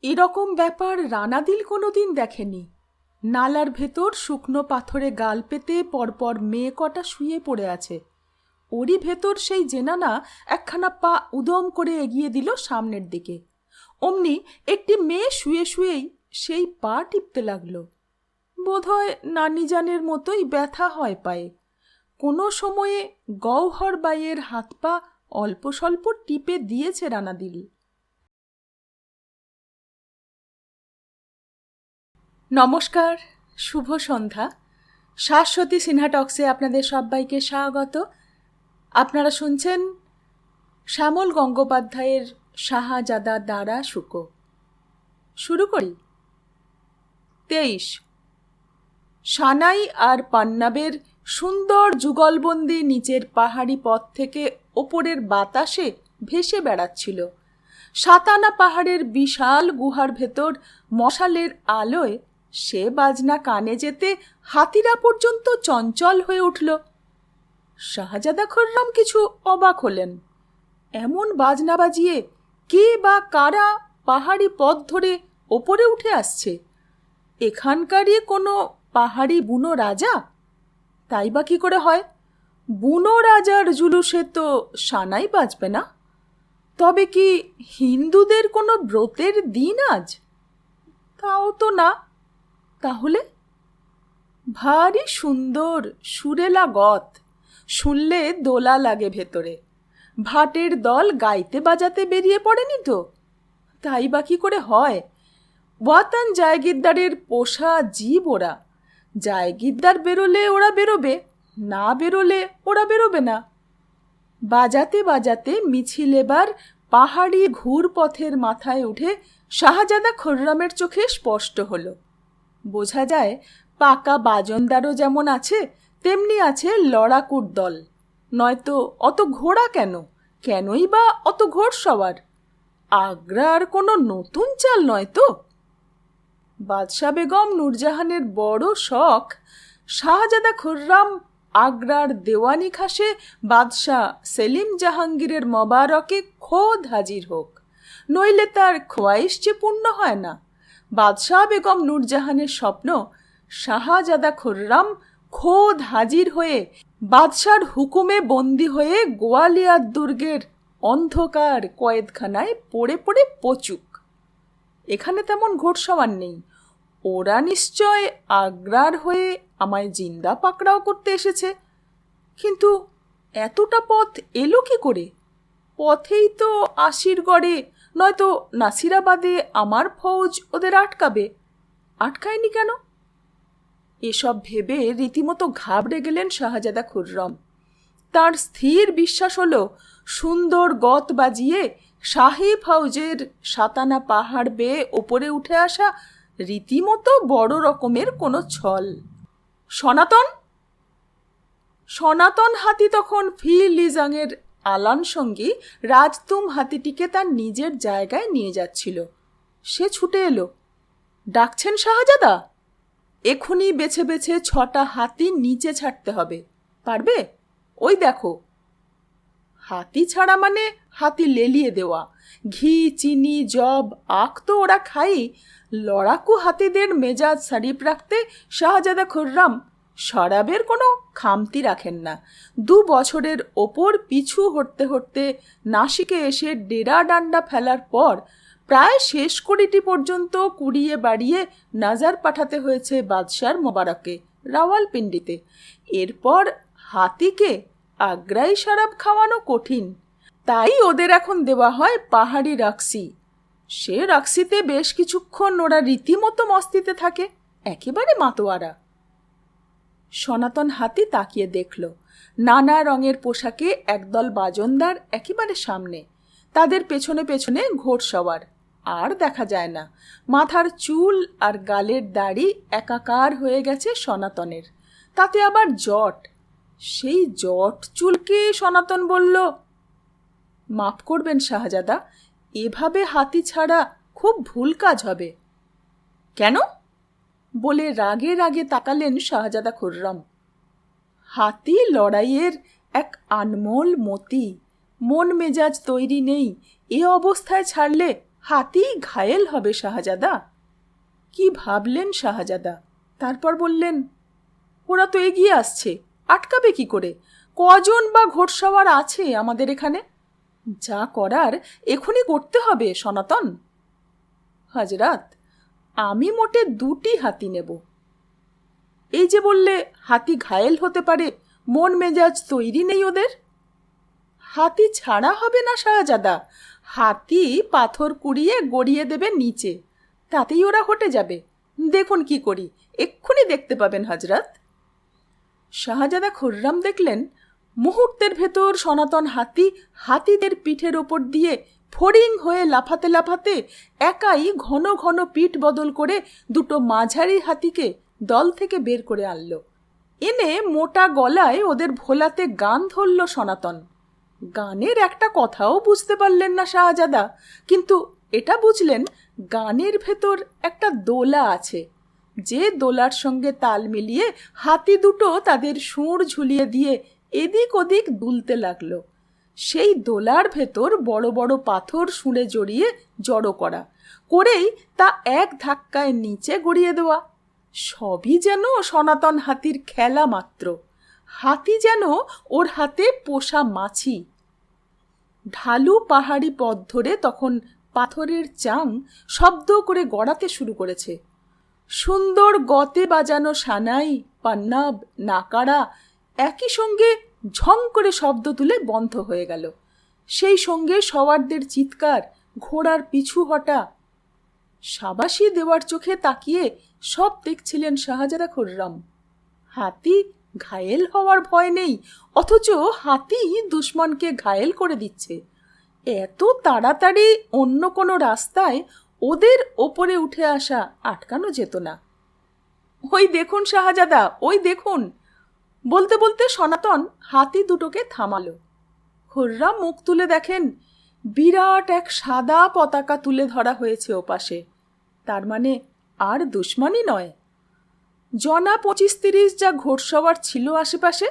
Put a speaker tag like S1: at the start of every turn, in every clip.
S1: এরকম ব্যাপার রানাদিল কোনোদিন দেখেনি। নালার ভেতর শুকনো পাথরে গাল পেতে পরপর মেয়ে কটা শুয়ে পড়ে আছে। ওরই ভেতর সেই জেনানা একখানা পা উদম করে এগিয়ে দিল সামনের দিকে। অমনি একটি মেয়ে শুয়ে শুয়েই সেই পা টিপতে লাগলো। বোধহয় নানিজানের মতোই ব্যথা হয় পায়ে। কোনো সময়ে গওহর বাইয়ের হাত পা অল্প স্বল্প টিপে দিয়েছে রানাদিল। নমস্কার, শুভ সন্ধ্যা। শাশ্বতী সিনহা টক্সে আপনাদের সবাইকে স্বাগত। আপনারা শুনছেন শ্যামল গঙ্গোপাধ্যায়ের শাহজাদা দ্বারা শুকো। শুরু করি। 23। সানাই আর পান্নাবের সুন্দর যুগলবন্দি নিচের পাহাড়ি পথ থেকে ওপরের বাতাসে ভেসে বেড়াচ্ছিল। সাতানা পাহাড়ের বিশাল গুহার ভেতর মশালের আলোয় সে বাজনা কানে যেতে হাতিরা পর্যন্ত চঞ্চল হয়ে উঠল। শাহজাদা খুররম কিছু অবাক হলেন। এমন বাজনা বাজিয়ে কে বা কারা পাহাড়ি পথ ধরে ওপরে উঠে আসছে? এখানকারই কোনো পাহাড়ি বুনো রাজা? তাই বা কি করে হয়? বুনো রাজার জুলুসে তো সানাই বাজবে না। তবে কি হিন্দুদের কোনো ব্রতের দিন আজ? তাও তো না। তাহলে ভারী সুন্দর সুরেলা গত, শুনলে দোলা লাগে ভেতরে। ভাটের দল গাইতে বাজাতে বেরিয়ে পড়েনি তো? তাই বা কি করে হয়? ওয়াতান জায়গিরদারের পোষা জীব ওরা। জায়গিরদার বেরোলে ওরা বেরোবে, না বেরোলে ওরা বেরোবে না। বাজাতে বাজাতে মিছিল এবার পাহাড়ি ঘুর পথের মাথায় উঠে শাহজাদা খুররমের চোখে স্পষ্ট হলো। বোঝা যায় পাকা বাজনদারও যেমন আছে তেমনি আছে লড়াকুর দল। নয়তো অত ঘোড়া কেন? কেনই বা অত ঘোড়সওয়ার? আগ্রার কোনো নতুন চাল নয় তো? বাদশাহ বেগম নূরজাহানের বড় শখ শাহজাদা খুররম আগ্রার দেওয়ানি খাসে বাদশাহ সেলিম জাহাঙ্গীরের মবারকে খোদ হাজির হোক, নইলে তার খোয়াইশ যে পূর্ণ হয় না। বাদশাহ বেগম নূরজাহানের স্বপ্ন শাহজাদা খুররম খোদ হাজির হয়ে বাদশার হুকুমে বন্দী হয়ে গোয়ালিয়র দুর্গের অন্ধকার কয়েদখানায় পড়ে পড়ে পচুক। এখানে তেমন ঘোড়সওয়ার নেই। ওরা নিশ্চয় আগ্রার হয়ে আমায় জিন্দা পাকড়াও করতে এসেছে। কিন্তু এতটা পথ এলো কি করে? পথেই তো আশিরগড়ে নয়তো নাসিরাবাদে আমার ফৌজ ওদের আটকাবে। আটকায়নি কেন? এসব ভেবে রীতিমতো ঘাবড়ে গেলেন শাহজাদা খুররম। তার স্থির বিশ্বাস হলো সুন্দর গত বাজিয়ে শাহী ফৌজের সাতানা পাহাড় বেয়ে ওপরে উঠে আসা রীতিমতো বড় রকমের কোনো ছল। সনাতন সনাতন হাতি তখন ফি লিজাংয়ের আলান সঙ্গী রাজতুম হাতিটিকে তার নিজের জায়গায় নিয়ে যাচ্ছিল। সে ছুটে এলো। ডাকছেন শাহজাদা? এখুনি বেছে বেছে 6টা হাতি নিচে ছাড়তে হবে। পারবে? ওই দেখো। হাতি ছাড়া মানে হাতি লেলিয়ে দেওয়া। ঘি, চিনি, জব, আখ তো ওরা খাই। লড়াকু হাতিদের মেজাজ সারিপ রাখতে শাহজাদা খুররম শরাবের কোনো খামতি রাখেন না। 2 বছরের ওপর পিছু হটতে হটতে নাসিকে এসে ডেরা ডান্ডা ফেলার পর প্রায় শেষ কড়িটি পর্যন্ত কুড়িয়ে বাড়িয়ে নাজার পাঠাতে হয়েছে বাদশার মোবারকে রাওয়ালপিন্ডিতে। এরপর হাতিকে আগ্রাই শরাব খাওয়ানো কঠিন। তাই ওদের এখন দেওয়া হয় পাহাড়ি রাক্সি। সে রাক্সিতে বেশ কিছুক্ষণ ওরা রীতিমতো মস্তিতে থাকে, একেবারে মাতোয়ারা। সনাতন হাতি তাকিয়ে দেখল নানা রঙের পোশাকে একদল বাজনদার একেবারে সামনে, তাদের পেছনে পেছনে ঘোড়সওয়ার। আর দেখা যায় না। মাথার চুল আর গালের দাড়ি একাকার হয়ে গেছে সনাতনের, তাতে আবার জট। সেই জট চুলকে সনাতন বলল, মাফ করবেন শাহজাদা, এভাবে হাতি ছাড়া খুব ভুল কাজ হবে। কেন? বলে রাগে রাগে তাকালেন শাহজাদা খুররম। হাতি লড়াইয়ের এক আনমোল মতি। মন মেজাজ তৈরি নেই, এ অবস্থায় ছাড়লে হাতি ঘায়েল হবে শাহজাদা। কি ভাবলেন শাহজাদা, তারপর বললেন, ওরা তো এগিয়ে আসছে, আটকাবে কি করে? কজন বা ঘোড়সওয়ার আছে আমাদের এখানে? যা করার এখনই করতে হবে সনাতন। হাজরাত, আমি মোটে 2টি হাতি নেব। এই যে বললে হাতি ঘায়েল হতে পারে, মন মেজাজ তৈরি নেই ওদের। হাতি ছাড়া হবে না শাহজাদা, হাতি পাথর কুড়িয়ে গড়িয়ে দেবে নিচে, তাতেই ওরা হটে যাবে। দেখুন কি করি, এক্ষুনি দেখতে পাবেন হজরত। শাহজাদা খুররাম দেখলেন মুহূর্তের ভেতর সনাতন হাতি হাতিদের পিঠের ওপর দিয়ে ফড়িং হয়ে লাফাতে লাফাতে একাই ঘন ঘন পিঠ বদল করে 2টো মাঝারি হাতিকে দল থেকে বের করে আনল। এনে মোটা গলায় ওদের ভোলাতে গান ধরল সনাতন। গানের একটা কথাও বুঝতে পারলেন না শাহজাদা, কিন্তু এটা বুঝলেন গানের ভেতর একটা দোলা আছে, যে দোলার সঙ্গে তাল মিলিয়ে হাতি দুটো তাদের সুঁড় ঝুলিয়ে দিয়ে এদিক ওদিক দুলতে লাগলো। সেই দোলার ভেতর বড় বড় পাথর সুঁড়ে জড়িয়ে জড়ো করেই তা এক ধাক্কায় নিচে গড়িয়ে দেওয়া। সবই যেন সনাতন হাতির খেলা মাত্র। হাতি যেন ওর হাতে পোষা মাছি। ঢালু পাহাড়ি পথ ধরে তখন পাথরের চাং শব্দ করে গড়াতে শুরু করেছে। সুন্দর গতে বাজানো সানাই, পান্নাব, নাকাড়া একই সঙ্গে ঝং করে শব্দ তুলে বন্ধ হয়ে গেল। সেই সঙ্গে সওয়ারদের চিৎকার, ঘোড়ার পিছু হটা। শাবাশি দেওয়ার চোখে তাকিয়ে সব দেখছিলেন শাহজাদা খুররাম। হাতি ঘায়েল হওয়ার ভয় নেই, অথচ হাতি দুশ্মনকে ঘায়েল করে দিচ্ছে। এত তাড়াতাড়ি অন্য কোনো রাস্তায় ওদের ওপরে উঠে আসা আটকানো যেত না। ওই দেখুন শাহজাদা, ওই দেখুন। বলতে বলতে সনাতন হাতি দুটোকে থামালো। খুররাম মুখ তুলে দেখেন বিরাট এক সাদা পতাকা তুলে ধরা হয়েছে ওপাশে। তার মানে আর দুশ্মনই নয়। জনা 25-30 যা ঘোড়সওয়ার ছিল আশেপাশে,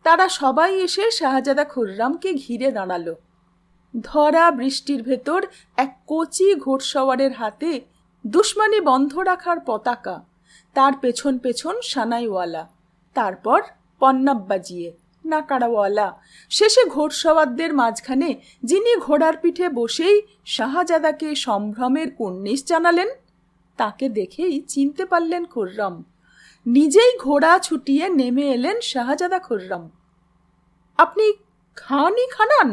S1: তারা সবাই এসে শাহজাদা খুররামকে ঘিরে দাঁড়ালো। ধরা বৃষ্টির ভেতর এক কচি ঘোড়সওয়ারের হাতে দুশ্মনী বন্ধ রাখার পতাকা, তার পেছন পেছন সানাইওয়ালা, তারপর পন্নাব বাজিয়ে নাকাড়াওয়ালা, শেষে ঘোড়সওয়ারদের মাঝখানে যিনি ঘোড়ার পিঠে বসেই শাহজাদাকে সম্ভ্রমের কুর্নিশ জানালেন, তাকে দেখেই চিনতে পারলেন খুররাম। নিজেই ঘোড়া ছুটিয়ে নেমে এলেন শাহজাদা খুররাম। আপনি খান-ই খানান?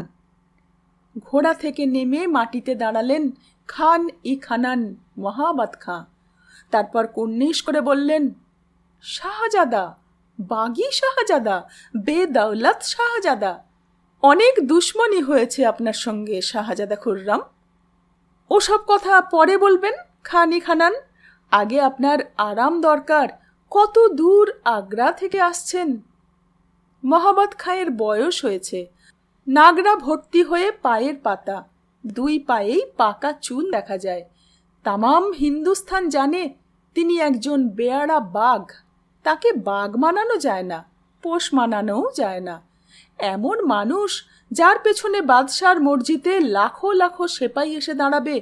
S1: ঘোড়া থেকে নেমে মাটিতে দাঁড়ালেন খান-ই খানান মহাবত খাঁ। তারপর কুর্নিশ করে বললেন, শাহজাদা, বাগী শাহজাদা, বেদৌলত শাহজাদা, অনেক দুশ্মনী হয়েছে আপনার সঙ্গে শাহজাদা খুররাম। ওসব কথা পরে বলবেন খান-ই খানান, আগে আপনার আরাম দরকার। কত দূর আগ্রা থেকে আসছেন? মহাবত খাঁয়ের বয়স হয়েছে, নাগরা ভর্তি হয়ে পায়ের পাতা, 2 পায়েই পাকা চুল দেখা যায়। তামাম হিন্দুস্থান জানে তিনি একজন বেয়াড়া বাঘ। তাকে বাঘ মানানো যায় না, পোষ মানানোও যায় না। এমন মানুষ যার পেছনে বাদশার মসজিদে লাখো লাখো সেপাই এসে দাঁড়াবে,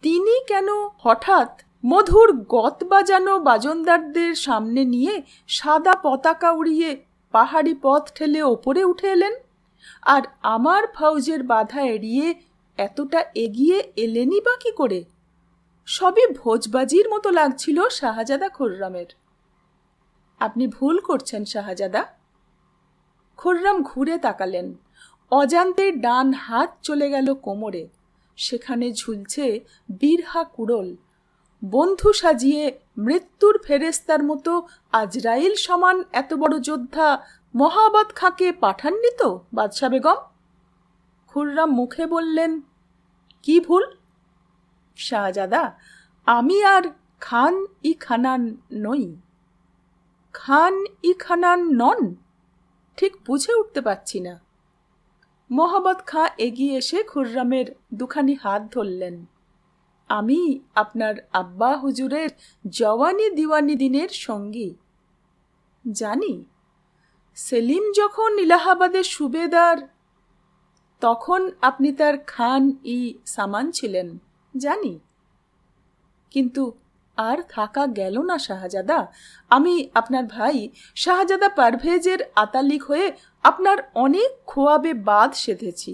S1: তিনি কেন হঠাৎ মধুর গত বাজানো বাজনদারদের সামনে নিয়ে সাদা পতাকা উড়িয়ে পাহাড়ি পথ ঠেলে ওপরে উঠে এলেন? আর আমার ফৌজের বাধা এড়িয়ে এতটা এগিয়ে এলেনই বা কি করে? সবই ভোজবাজির মতো লাগছিল শাহজাদা খুররামের। আপনি ভুল করছেন শাহজাদা। খুররাম ঘুরে তাকালেন। অজান্তে ডান হাত চলে গেল কোমরে, সেখানে ঝুলছে বিরহা কুড়োল। বন্ধু সাজিয়ে মৃত্যুর ফেরেস্তার মতো আজরাইল সমান এত বড় যোদ্ধা মহাবত খাঁকে পাঠাননি তো বাদশা বেগম? খুররাম মুখে বললেন, কি ভুল? শাহজাদা, আমি আর খান-ই খানান নই। খান-ই খানান নন? ঠিক বুঝে উঠতে পারছি না। মহাবত খাঁ এগিয়ে এসে খুররামের 2খানি হাত ধরলেন। আমি আপনার আব্বা হুজুরের জওয়ানি দিওয়ানি দিনের সঙ্গী। জানি, সেলিম যখন ইলাহাবাদের সুবেদার, তখন আপনি তার খান-ই সামান ছিলেন। জানি, কিন্তু আর থাকা গেল না শাহজাদা। আমি আপনার ভাই শাহজাদা পারভেজের আতালিক হয়ে আপনার অনেক খোয়াবে বাদ সেধেছি।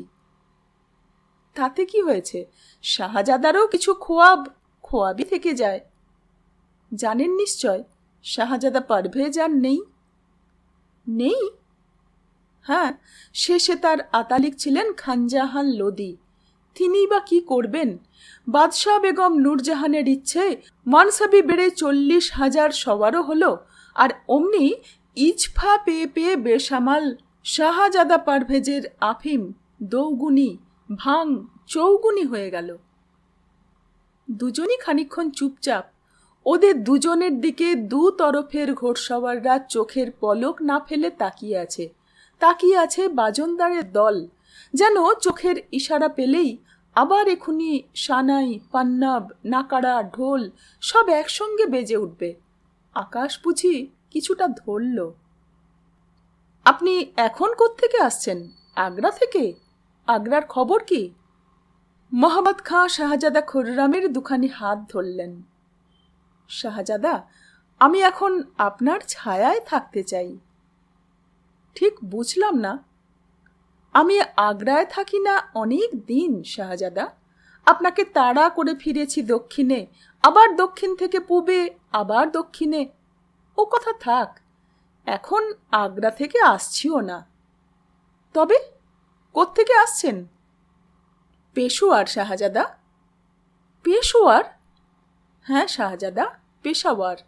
S1: তাতে কি হয়েছে? শাহজাদারও কিছু খোয়াবই থেকে যায়। জানেন নিশ্চয় শাহজাদা পারভেজ আর নেই। নেই? হ্যাঁ, শেষে তার আতালিক ছিলেন খানজাহান লোদি। তিনিই বা কি করবেন? বাদশাহ বেগম নূরজাহানের ইচ্ছে মানসাবি বেড়ে 40,000 সওয়ারও হলো, আর অমনি ইজফা পেয়ে পেয়ে বেসামাল শাহজাদা পারভেজের আফিম দৌগুনি, ভাং চৌগুনি হয়ে গেল। দুজনই খানিকক্ষণ চুপচাপ। ওদের দুজনের দিকে দু তরফের ঘোড়সওয়াররা চোখের পলক না ফেলে তাকিয়ে আছে বাজনদারের দল, যেন চোখের ইশারা পেলেই আবার এখুনি সানাই, পান্নাব, নাকাড়া, ঢোল সব একসঙ্গে বেজে উঠবে। আকাশ বুঝি কিছুটা ধরল। আপনি এখন কোত্থেকে আসছেন? আগ্রা থেকে? আগ্রার খবর কি? মহাম্মদ খাঁ শাহজাদা খুররামের দুখানি হাত ধরলেন। শাহজাদা, আমি এখন আপনার ছায়ায় থাকতে চাই। ঠিক বুঝলাম না। আমি আগ্রায় থাকি না অনেক দিন শাহজাদা। আপনাকে তাড়া করে ফিরেছি দক্ষিণে, আবার দক্ষিণ থেকে পূবে, আবার দক্ষিণে। ও কথা থাক, এখন আগ্রা থেকে আসছিও না। তবে কোত্থেকে আসছেন? পেশোয়ার শাহজাদা। পেশোয়ার? হ্যাঁ শাহজাদা, পেশাওয়ার।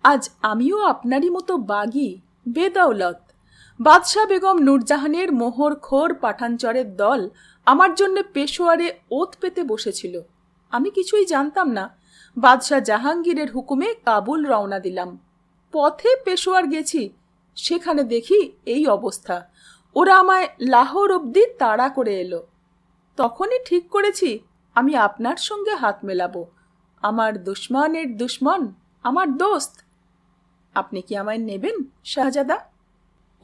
S1: আজ আমিও আপনারই মতো বাগী, বেদৌলত। বাদশাহ বেগম নূরজাহানের মোহর খোর পাঠানচরের দল আমার জন্য পেশোয়ারে ওত পেতে বসেছিল। আমি কিছুই জানতাম না। বাদশাহ জাহাঙ্গীরের হুকুমে কাবুল রওনা দিলাম। পথে পেশোয়ার গেছি, সেখানে দেখি এই অবস্থা। ওরা আমায় লাহোর অবধি তাড়া করে এলো। তখনই ঠিক করেছি আমি আপনার সঙ্গে হাত মেলাবো। আমার দুশ্মনের দুশ্মন আমার দোস্ত। আপনি কি আমায় নেবেন শাহজাদা?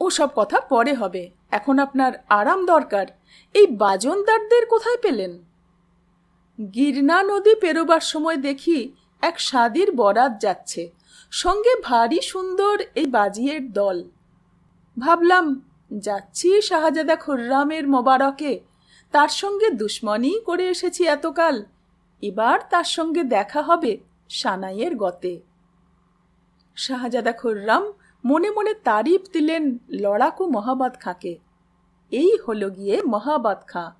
S1: ও সব কথা পরে হবে, এখন আপনার আরাম দরকার। এই বাজনদারদের কোথায় পেলেন? গিরনা নদী পেরোবার সময় দেখি এক শাদির বরাত যাচ্ছে, সঙ্গে ভারী সুন্দর এই বাজিয়ের দল। ভাবলাম যাচ্ছি শাহজাদা খুররামের মোবারকে, তার সঙ্গে দুশ্মনী করে এসেছি এতকাল, এবার তার সঙ্গে দেখা হবে সানাইয়ের গতে। শাহজাদা খুররাম মনে মনে তারিফ দিলেন লড়াকু মহাবত খাঁকে। এই হলো গিয়ে মহাবত খাঁ,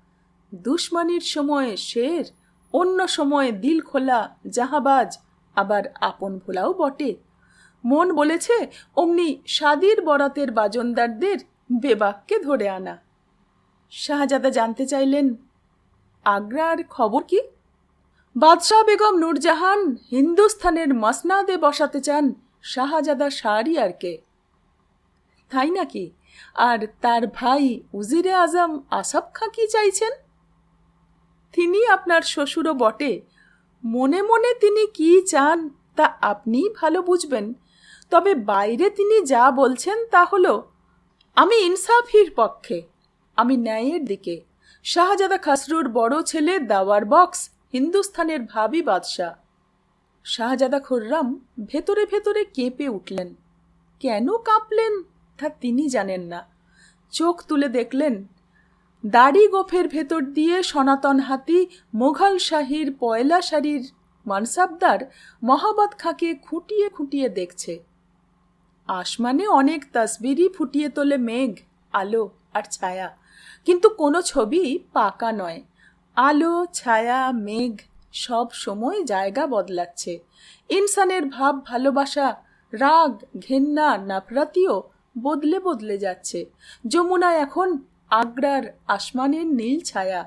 S1: দুশ্মনির সময় শের, অন্য সময় দিল খোলা জাহাবাজ, আবার আপন ভোলাও বটে। মন বলেছে অমনি শাদির বরাতের বাজনদারদের বেবাককে ধরে আনা। শাহজাদা জানতে চাইলেন আগ্রার খবর কি? বাদশাহ বেগম নূরজাহান হিন্দুস্থানের মসনাদে বসাতে চান শাহজাদা শাহরিয়ারকে। তাই নাকি? আর তার ভাই উজিরে আজম আসফ খাঁ কি চাইছেন? তিনি আপনার শ্বশুরও বটে। মনে মনে তিনি কি চান তা আপনিই ভালো বুঝবেন। তবে বাইরে তিনি যা বলছেন তা হলো আমি ইনসাফির পক্ষে, আমি ন্যায়ের দিকে। শাহজাদা খসরুর বড় ছেলে দাওয়ার বক্স হিন্দুস্থানের ভাবি বাদশাহ। শাহজাদা খুররাম ভেতরে ভেতরে কেঁপে উঠলেন। কেন কাঁপলেন তা তিনি জানেন না। চোখ তুলে দেখলেন দাড়ি গোফের ভেতর দিয়ে সনাতন হাতি মোঘল শাহীর পয়লা সারির মানসাবদার মহাবত খাঁকে খুঁটিয়ে খুঁটিয়ে দেখছে। আসমানে অনেক তসবিরই ফুটিয়ে তোলে মেঘ, আলো আর ছায়া, কিন্তু কোনো ছবি পাকা নয়। আলো, ছায়া, মেঘ সব সময় জায়গা বদলাচ্ছে। ইনসানের ভাব, ভালোবাসা, রাগ, ঘেন্না, নাফরাতিও বদলে বদলে যাচ্ছে। যমুনা এখন আগ্রার আসমানের নীল ছায়া।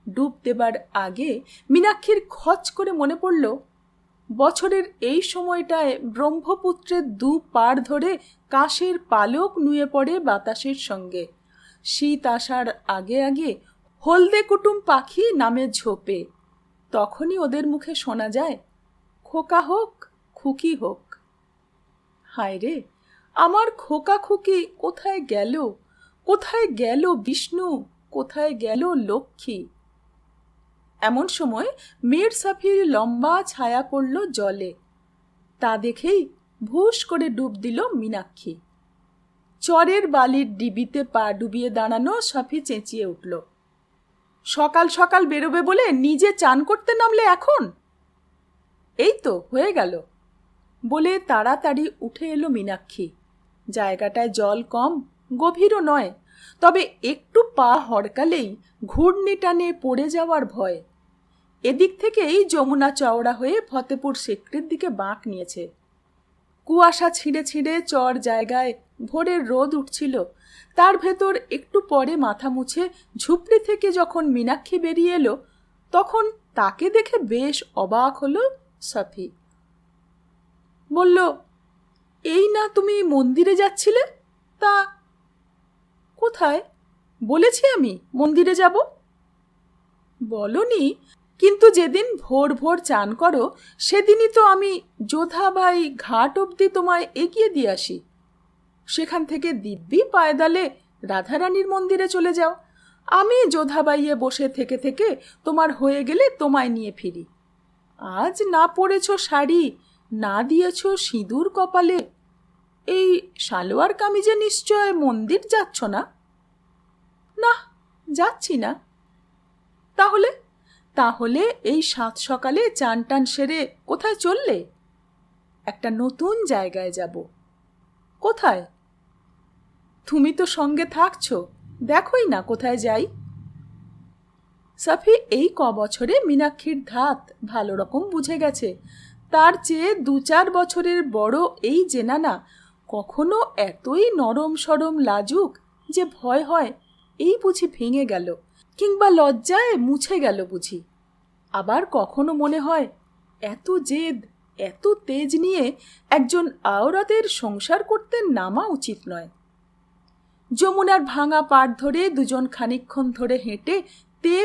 S1: ডুব দেবার আগে মীনাক্ষীর খচ করে মনে পড়ল বছরের এই সময়টায় ব্রহ্মপুত্রের দু পাড় ধরে কাশের পালক নুয়ে পড়ে বাতাসের সঙ্গে। শীত আসার আগে আগে হলদে কুটুম পাখি নামে ঝোপে। তখনই ওদের মুখে শোনা যায় খোকা হোক খুকি হোক। হায় রে, আমার খোকা খুকি কোথায় গেল? কোথায় গেল বিষ্ণু? কোথায় গেল লক্ষ্মী? এমন সময় মীর সাফির লম্বা ছায়া পড়ল জলে। তা দেখেই ভুস করে ডুব দিল মীনাক্ষী। চরের বালির ডিবিতে পা ডুবিয়ে দাঁড়ানো সাফি চেঁচিয়ে উঠল, সকাল সকাল বেরোবে বলে নিজে চান করতে নামলে এখন? এই তো হয়ে গেল বলে তাড়াতাড়ি উঠে এলো মীনাক্ষী। জায়গাটায় জল কম, গভীরও নয়, তবে একটু পা হড়কালেই ঘূর্ণি টানে পড়ে যাওয়ার ভয়। এদিক থেকেই যমুনা চওড়া হয়ে ফতেপুর সিক্রির দিকে বাঁক নিয়েছে। কুয়াশা ছিঁড়ে ছিঁড়ে চর জায়গায় ভোরের রোদ উঠছিল। তার ভেতর একটু পরে মাথা মুছে ঝুপড়ি থেকে যখন মীনাক্ষী বেরিয়ে এলো, তখন তাকে দেখে বেশ অবাক হলো সাফি। বলল, এই না তুমি মন্দিরে যাচ্ছিলে? তা কোথায়? বলেছি আমি মন্দিরে যাব। বলনি, কিন্তু যেদিন ভোর ভোর চান করো সেদিনই তো আমি যোধাবাই ঘাট অবধি তোমায় এগিয়ে দিয়ে আসি। সেখান থেকে দিব্যি পায়দালে রাধারানীর মন্দিরে চলে যাও। আমি যোধাবাইয়ে বসে থেকে থেকে তোমার হয়ে গেলে তোমায় নিয়ে ফিরি। আজ না পরেছ শাড়ি, না দিয়েছ সিঁদুর কপালে, এই সালোয়ার কামিজে নিশ্চয় মন্দির যাচ্ছ না? না, যাচ্ছি না। তাহলে তাহলে এই সাত সকালে চান টান সেরে কোথায় চললে? একটা নতুন জায়গায় যাব। কোথায়? তুমি তো সঙ্গে থাকছো, দেখোই না কোথায় যাই। সাফি এই বছরে মীনাক্ষীর ধাত ভালো রকম বুঝে গেছে। তার চেয়ে 2-4 বছরের বড় এই জেনানা কখনো এতই নরম সরম লাজুক যে ভয় হয় এই বুঝি ভেঙে গেল, কিংবা লজ্জায় মুছে গেল বুঝি। আবার কখনো মনে হয় এত জেদ, এত তেজ নিয়ে একজন আওরাতের সংসার করতে নামা উচিত নয়। যমুনার ভাঙা পাড় ধরে দুজন খানিকক্ষণ ধরে হেঁটে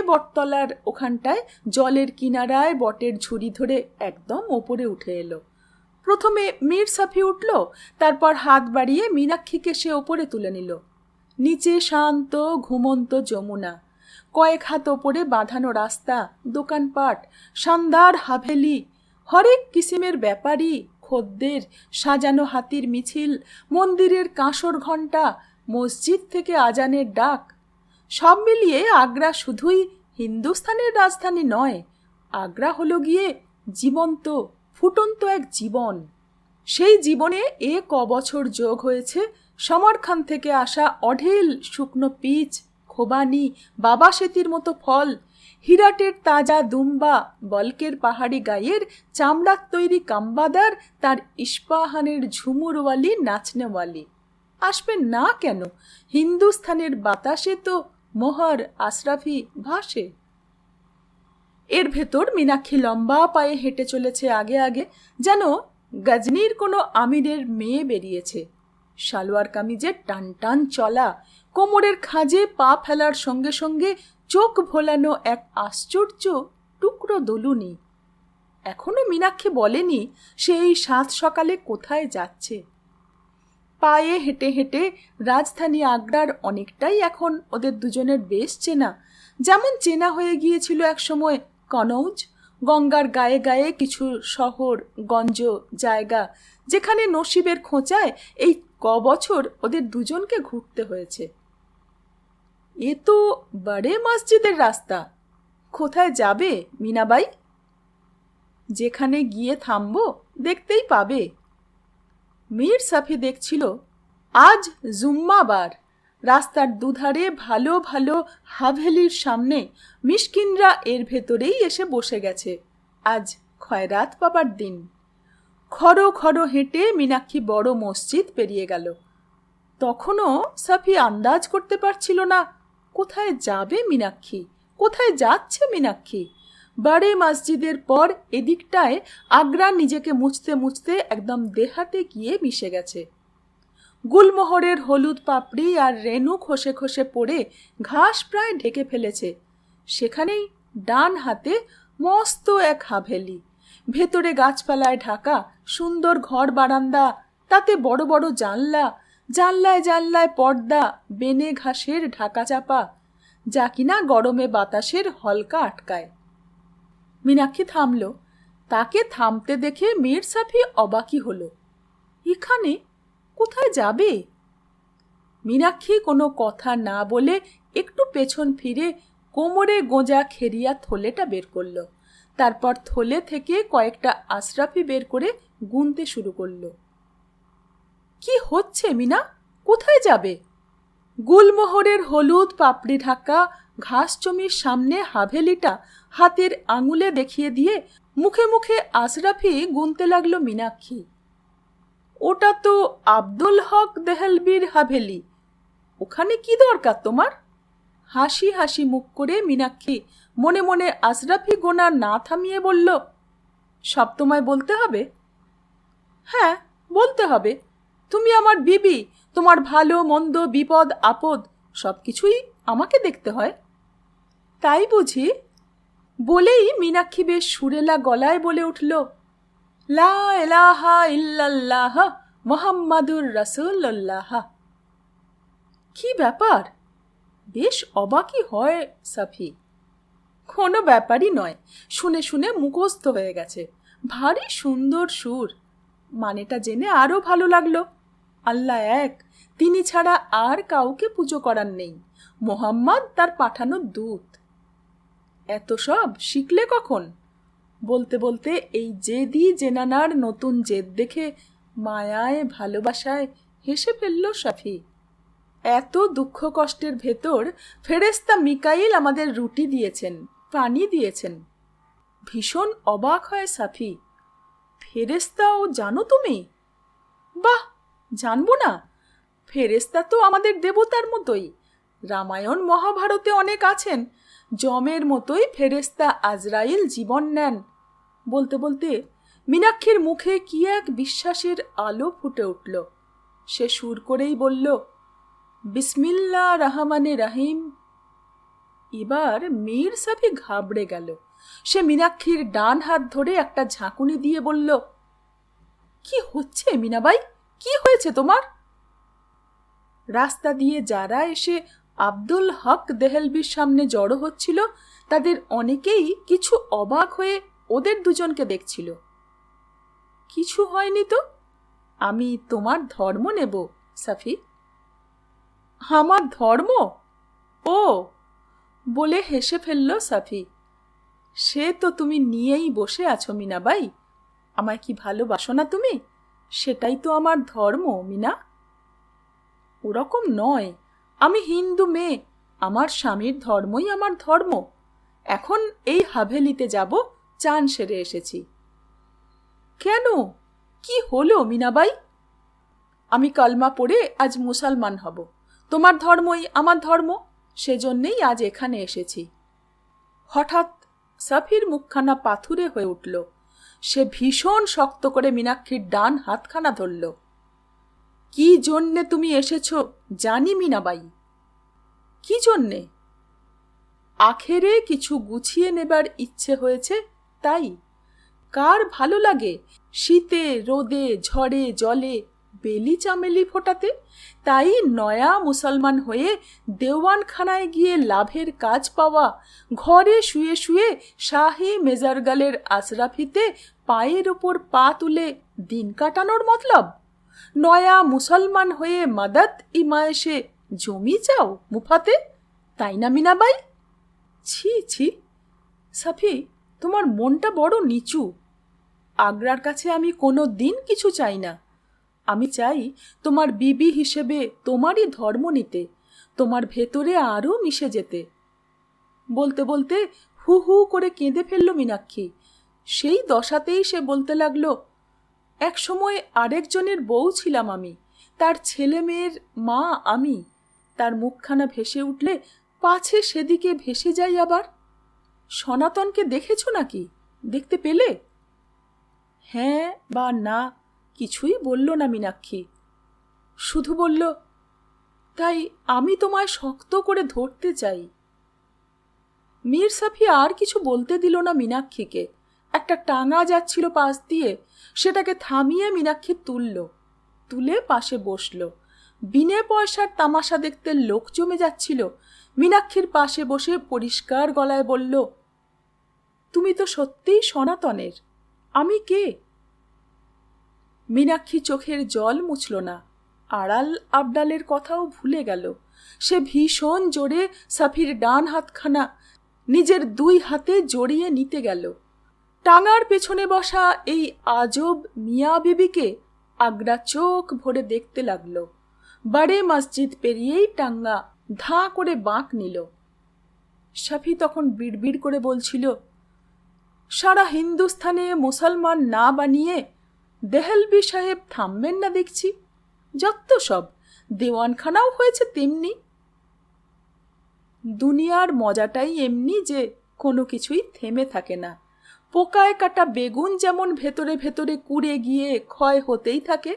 S1: বটতলার ওখানটায় জলের কিনারায় বটের ঝুড়ি ধরে একদম ওপরে উঠে এলো। প্রথমে মীর সাফি উঠল, তারপর হাত বাড়িয়ে মীনাক্ষীকে সে ওপরে তুলে নিল। নিচে শান্ত ঘুমন্ত যমুনা, কয়েক হাত ওপরে বাঁধানো রাস্তা, দোকানপাট, শানদার হাভেলি, হরেক কিসিমের ব্যাপারী, খদ্দের, সাজানো হাতির মিছিল, মন্দিরের কাঁসর ঘণ্টা, মসজিদ থেকে আজানের ডাক। সব মিলিয়ে আগ্রা শুধুই হিন্দুস্থানের রাজধানী নয়, আগ্রা হলো গিয়ে জীবন্ত ফুটন্ত এক জীবন। সেই জীবনে বছর যোগ হয়েছে সমরখান থেকে আসা অঢেল শুকনো পিচ, খোবানি, বাবা সেতির মতো ফল, হিরাটের তাজা দুম্বা, বলকের পাহাড়ি গায়ের চামড়ার তৈরি কাম্বাদার, তার ইস্পাহানের ঝুমুরওয়ালি নাচনেওয়ালি। আসবে না কেন? হিন্দুস্থানের বাতাসে তো মোহর আশরাফি ভাসে। এর ভেতর মীনাক্ষী লম্বা পায়ে হেঁটে চলেছে আগে আগে, যেন গজনীর কোনো আমিরের মেয়ে বেরিয়েছে। সালোয়ার কামিজের টান টান চলা, কোমরের খাঁজে পা ফেলার সঙ্গে সঙ্গে চোখ ভোলানো এক আশ্চর্য টুকরো দোলুনি। এখনো মীনাক্ষী বলেনি সে এই সাত সকালে কোথায় যাচ্ছে। পায়ে হেঁটে হেঁটে রাজধানী আগ্রার অনেকটাই এখন ওদের দুজনের বেশ চেনা, যেমন চেনা হয়ে গিয়েছিল একসময় কনৌজ, গঙ্গার গায়ে গায়ে কিছু শহর গঞ্জ জায়গা, যেখানে নসিবের খোঁচায় এই বছর ওদের দুজনকে ঘুরতে হয়েছে। এ তো বড়ে মসজিদের রাস্তা। কোথায় যাবে মীনাবাই? যেখানে গিয়ে থামবো দেখতেই পাবে। মীর সাফি দেখছিল আজ জুম্মাবার। রাস্তার দুধারে ভালো ভালো হাভেলির সামনে মিশকিনরা এর ভেতরেই এসে বসে গেছে। আজ খয়রাত পাবার দিন। খড়ো খড়ো হেঁটে মীনাক্ষী বড় মসজিদ পেরিয়ে গেল। তখনও সাফি আন্দাজ করতে পারছিল না কোথায় যাবে মীনাক্ষী, কোথায় যাচ্ছে মীনাক্ষী। বড়ে মসজিদের পর এদিকটায় আগ্রা নিজেকে মুছতে মুছতে একদম দেহাতে গিয়ে মিশে গেছে। গুলমোহরের হলুদ পাপড়ি আর রেণু খসে খসে পড়ে ঘাস প্রায় ঢেকে ফেলেছে। সেখানেই ডান হাতে মস্ত এক হাভেলি, ভেতরে গাছপালায় ঢাকা সুন্দর ঘর বারান্দা, তাতে বড় বড় জানলা, জানলায় জানলায় পর্দা, বেনে ঘাসের ঢাকা চাপা, যা কিনা গরমে বাতাসের হলকা আটকায়। মীনাক্ষী থামল। তাকে থামতে দেখে মীর সাফি অবাকই হলো। এখানে কোথায় যাবে? মীনাক্ষী কোনো কথা না বলে একটু পেছন ফিরে কোমরে গোঁজা খেরিয়া থলেটা বের করল। তারপর থলে থেকে কয়েকটা আশরাফি বের করে গুনতে শুরু করল। কি হচ্ছে মিনা? কোথায় যাবে? গুলমোহরের হলুদ পাপড়ি ঢাকা ঘাস জমির সামনে হাভেলিটা হাতের আঙুলে দেখিয়ে দিয়ে মুখে মুখে আশরাফি গুনতে লাগলো মীনাক্ষী। ওটা তো আব্দুল হক দেহলবির হাভেলি। ওখানে কি দরকার তোমার? হাসি হাসি মুখ করে মীনাক্ষী মনে মনে আশরাফি গোনা না থামিয়ে বলল, সব তোমায় বলতে হবে? হ্যাঁ, বলতে হবে। তুমি আমার বিবি, তোমার ভালো মন্দ বিপদ আপদ সব কিছুই আমাকে দেখতে হয়। তাই বুঝি? বলেই মীনাক্ষী বেশ সুরেলা গলায় বলে উঠল, লা ইলাহা ইল্লাল্লাহ মুহাম্মাদুর রাসূলুল্লাহ। কি ব্যাপার? বেশ অবাকই হয় সাফি। কোনো ব্যাপারই নয়, শুনে শুনে মুখস্থ হয়ে গেছে। ভারী সুন্দর সুর। মানেটা জেনে আরও ভালো লাগলো। আল্লাহ এক, তিনি ছাড়া আর কাউকে পুজো করার নেই। মোহাম্মদ তার পাঠানো দূত। এত সব শিখলে কখন? বলতে বলতে এই জেদি জেনানার নতুন জেদ দেখে মায়ায় ভালোবাসায় হেসে ফেলল সাফি। এত দুঃখ কষ্টের ভেতর ফেরেশতা মিকাইল আমাদের রুটি দিয়েছেন, পানি দিয়েছেন। ভীষণ অবাক হয় সাফি। ফেরেশতাও জানো তুমি? বাহ, জানবো না? ফেরেশতা তো আমাদের দেবতার মতোই। রামায়ণ মহাভারতে অনেক আছেন। যমের মতোই ফেরেশতা আজরাইল জীবন নেন। বলতে বলতে মীনাক্ষীর মুখে কি এক বিশ্বাসের আলো ফুটে উঠল। সে সুর করেই বলল, বিসমিল্লাহ রহমানে রহিম। এবার মীর সাফি ঘাবড়ে গেল। সে মীনাক্ষীর ডান হাত ধরে একটা ঝাঁকুনি দিয়ে বলল, কি হচ্ছে মিনাবাই? কি হয়েছে তোমার? রাস্তা দিয়ে যারা এসে আব্দুল হক দেহলবির সামনে জড়ো হচ্ছিল তাদের অনেকেই কিছু অবাক হয়ে ওদের দুজনকে দেখছিল। কিছু হয়নি তো। আমি তোমার ধর্ম নেব সাফি। আমার ধর্ম? ও, বলে হেসে ফেলল সাফি। সে তো তুমি নিয়েই বসে আছো মিনাবাই। আমায় কি ভালোবাসো না তুমি? সেটাই তো আমার ধর্ম মিনা। ওরকম নয়, আমি হিন্দু মেয়ে। আমার স্বামীর ধর্মই আমার ধর্ম। এখন এই হাভেলিতে যাব, চান সেরে এসেছি। কেন? কি হলো মিনাবাই? আমি কালমা পড়ে আজ মুসলমান হব। তোমার ধর্মই আমার ধর্ম, সেজন্যেই আজ এখানে এসেছি। হঠাৎ সাফির মুখখানা পাথুরে হয়ে উঠল। সে ভীষণ শক্ত করে মীনাক্ষীর ডান হাতখানা ধরল। কি জন্যে তুমি এসেছ জানি মিনাবাই। কি জন্যে? আখেরে কিছু গুছিয়ে নেবার ইচ্ছে হয়েছে, তাই। কার ভালো লাগে শীতে রোদে ঝড়ে জলে বেলি চামেলি ফোটাতে? তাই নয়া মুসলমান হয়ে দেওয়ানখানায় গিয়ে লাভের কাজ পাওয়া, ঘরে শুয়ে শুয়ে শাহী মেজারগালের আশরাফিতে পায়ের ওপর পা তুলে দিন কাটানোর মতলব? নয়া মুসলমান হয়ে মাদাত ইমায়েশে জমি চাও মুফাতে, তাই না মিনাবাই? ছি ছি সাফি, তোমার মনটা বড় নিচু। আগ্রার কাছে আমি কোনো দিন কিছু চাই না। আমি চাই তোমার বিবি হিসেবে তোমারই ধর্ম নিতে, তোমার ভেতরে আরও মিশে যেতে। বলতে বলতে হু হু করে কেঁদে ফেলল মীনাক্ষী। সেই দশাতেই সে বলতে লাগলো, এক সময় আরেকজনের বউ ছিলাম আমি, তার ছেলে মেয়ের মা আমি। তার মুখখানা ভেসে উঠলে পাছে সেদিকে ভেসে যাই আবার। সনাতনকে দেখেছ নাকি? দেখতে পেলে? হ্যাঁ বা না কিছুই বলল না মীনাক্ষী। শুধু বলল, তাই আমি তোমায় শক্ত করে ধরতে চাই। মীর সাফি আর কিছু বলতে দিল না মীনাক্ষীকে। একটা টাঙা যাচ্ছিল পাশ দিয়ে, সেটাকে থামিয়ে মীনাক্ষী তুলে পাশে বসল। বিনে পয়সার তামাশা দেখতে লোক জমে যাচ্ছিল। মীনাক্ষীর পাশে বসে পরিষ্কার গলায় বলল, তুমি তো সত্যিই সনাতনের। আমি কে? মীনাক্ষী চোখের জল মুছল না, আড়াল আবডালের কথাও ভুলে গেল। সে ভীষণ জোরে সাফির ডান হাতখানা নিজের 2 হাতে জড়িয়ে নিতে গেল। টাঙার পেছনে বসা এই আজব মিয়া বিবিকে আগ্রা চোখ ভরে দেখতে লাগল। বাড়ে মসজিদ পেরিয়েই টাঙ্গা ধাঁ করে বাঁক নিল। সাফি তখন বিড়বিড় করে বলছিল, সারা হিন্দুস্থানে মুসলমান না বানিয়ে দেহলবি সাহেব থামবেন না দেখছি। যত সব, দেওয়ানখানাও হয়েছে তেমনি। দুনিয়ার মজাটাই এমনি যে কোনো কিছুই থেমে থাকে না। পোকায় কাটা বেগুন যেমন ভেতরে ভেতরে কুড়ে গিয়ে ক্ষয় হতেই থাকে,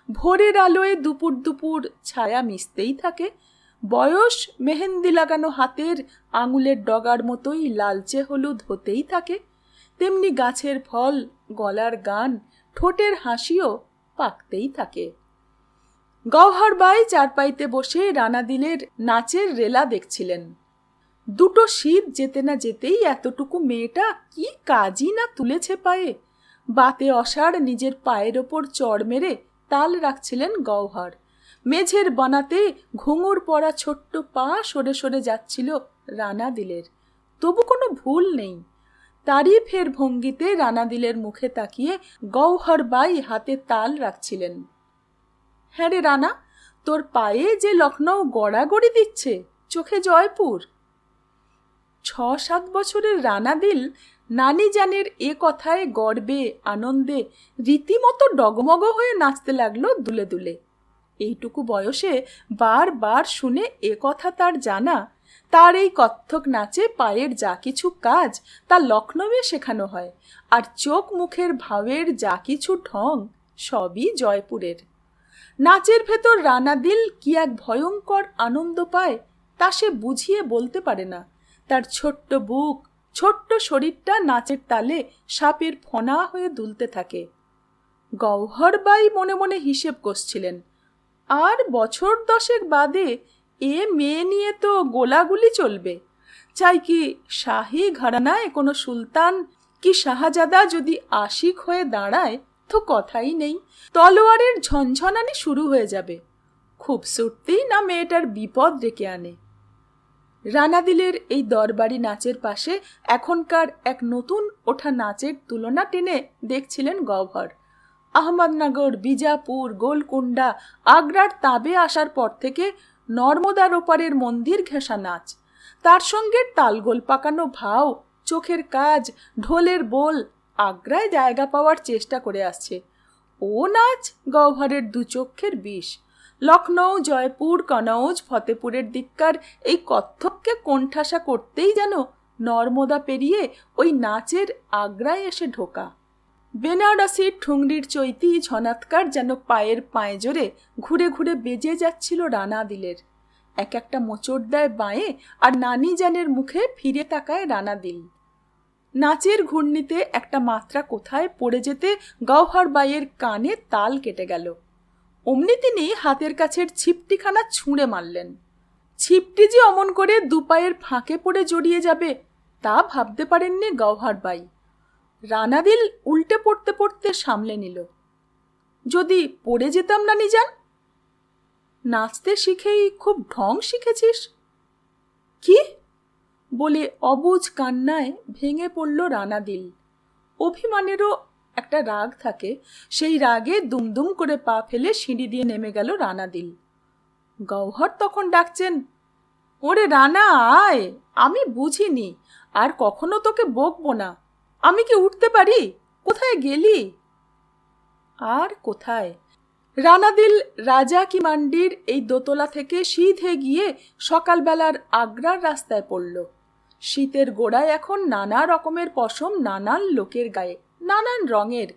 S1: ভোরের আলোয় দুপুর দুপুর ছায়া মিশতেই থাকে, বয়স মেহেন্দি লাগানো হাতের আঙুলের ডগার মতোই লালচে হলুদ হতেই থাকে, তেমনি গাছের ফল, গলার গান, ঠোঁটের হাসিও পাকতেই থাকে। গওহর বাই চারপাইতে বসে রানাদিলের নাচের রেলা দেখছিলেন। দুটো শীত যেতে না যেতেই এতটুকু মেয়েটা কি কাজই না তুলেছে পায়ে। বাতে অষাঢ় নিজের পায়ের ওপর চড় মেরে তাল রাখছিলেন গওহর। মেঝের বানাতে ঘুঙুর পরা ছোট্ট পা সরে সরে যাচ্ছিল রানাদিলের। তবু কোনো ভুল নেই। তারিফের ভঙ্গিতে রানাদিলের মুখে তাকিয়ে গওহর বাই হাতে তাল রাখছিলেন। হ্যাঁ রে রানা, তোর পায়ে যে লখনৌ গড়াগড়ি দিচ্ছে, চোখে জয়পুর। 6-7 বছরের রানাদিল নানি জানের এ কথায় গর্বে আনন্দে রীতিমতো ডগমগ হয়ে নাচতে লাগলো দুলে দুলে। এইটুকু বয়সে বারবার শুনে এ কথা তার জানা, তার এই কত্থক নাচে পায়ের যা কিছু কাজ তা লখনৌয়ে শেখানো হয়, আর চোখ মুখের ভাবের যা কিছু ঢং সবই জয়পুরের। নাচের ভেতর রানাদিল কি এক ভয়ঙ্কর আনন্দ পায় তা সে বুঝিয়ে বলতে পারে না। তার ছোট্ট বুক, ছোট্ট শরীরটা নাচের তালে সাপের ফনা হয়ে দুলতে থাকে। গওহর বাই মনে মনে হিসেব কষছিলেন, আর বছর 10 বাদে এ মেয়ে নিয়ে তো গোলাগুলি চলবে। চাই কি শাহী ঘরানায় কোনো সুলতান কি শাহজাদা যদি আশিক হয়ে দাঁড়ায় তো কথাই নেই, তলোয়ারের ঝনঝনানি শুরু হয়ে যাবে। খুবসুরতেই না মেয়েটার বিপদ ডেকে আনে। রানাদিলের এই দরবারি নাচের পাশে এখনকার এক নতুন ওঠা নাচের তুলনা টেনে দেখছিলেন গওহর। আহমদনগর, বিজাপুর, গোলকুন্ডা, আগ্রার তাবে আসার পর থেকে নর্মদার ওপারের মন্দির ঘেঁষা নাচ, তার সঙ্গে তালগোল পাকানো ভাও, চোখের কাজ, ঢোলের বোল আগ্রায় জায়গা পাওয়ার চেষ্টা করে আসছে। ও নাচ গওহরের 2 চক্ষের বিষ। লখনৌ, জয়পুর, কনৌজ, ফতেপুরের দিককার এই কত্থককে কোণঠাসা করতেই যেন নর্মদা পেরিয়ে ওই নাচের আগ্রায় এসে ঢোকা। বেনারসি ঠুংরির চৈতি ঝনাৎকার যেন পায়ের পাঁজরে ঘুরে ঘুরে বেজে যাচ্ছিল রানাদিলের। এক একটা মোচড় দেয় বাঁয়ে, আর নানি জানের মুখে ফিরে তাকায় রানাদিল। নাচের ঘূর্ণিতে একটা মাত্রা কোথায় পড়ে যেতে গওহর বাইয়ের কানে তাল কেটে গেল। অমনি তিনি হাতের কাছের ছিপটিখানা ছুঁড়ে মারলেন। ছিপটি যে অমন করে 2 পায়ের ফাঁকে পড়ে জড়িয়ে যাবে তা ভাবতে পারেননি গওহর বাই। রানাদিল উল্টে পড়তে পড়তে সামলে নিল। যদি পড়ে যেতাম নানি জান? নাচতে শিখেই খুব ঢং শিখেছিস? কি বলে অবুঝ কান্নায় ভেঙে পড়ল রানাদিল। অভিমানেরও একটা রাগ থাকে, সেই রাগে দুমদুম করে পা ফেলে সিঁড়ি দিয়ে নেমে গেল রানাদিল। গওহর তখন ডাকছেন, ওরে রানা আয়, আমি বুঝিনি, আর কখনো তোকে বকবো না। আমি কি উঠতে পারি? কোথায় গেলি? আর কোথায়? রানাদিল রাজা কি মান্ডির এই দোতলা থেকে সিধে গিয়ে সকালবেলার আগ্রার রাস্তায় পড়ল। শীতের গোড়ায় এখন নানা রকমের পশম নানান লোকের গায়ে, নানান রঙের।